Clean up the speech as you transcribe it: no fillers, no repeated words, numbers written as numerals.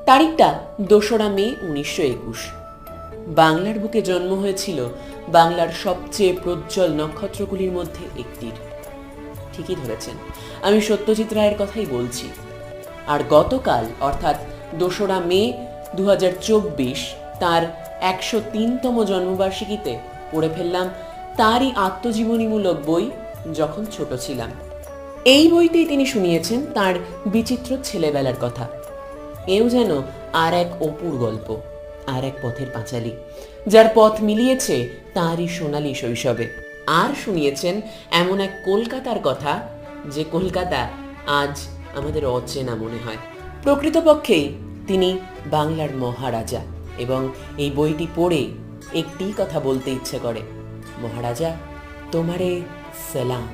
তারিখটা 2রা মে 1921। বাংলার বুকে জন্ম হয়েছিল বাংলার সবচেয়ে প্রজ্জ্বল নক্ষত্রগুলির মধ্যে একটির। ঠিকই ধরেছেন, আমি সত্যজিৎ রায়ের কথাই বলছি। আর গতকাল অর্থাৎ 2রা মে 2024 তার 103তম জন্মবার্ষিকীতে পড়ে ফেললাম তারই আত্মজীবনীমূলক বই যখন ছোট ছিলাম। এই বইতেই তিনি শুনিয়েছেন তার বিচিত্র ছেলেবেলার কথা। এও যেন আর এক অপুর গল্প, আর এক পথের পাঁচালী, যার পথ মিলিয়েছে তাঁরই সোনালী শৈশবে। আর শুনিয়েছেন এমন এক কলকাতার কথা, যে কলকাতা আজ আমাদের অচেনা মনে হয়। প্রকৃতপক্ষেই তিনি বাংলার মহারাজা, এবং এই বইটি পড়ে একটি কথা বলতে ইচ্ছে করে, মহারাজা তোমারে সালাম।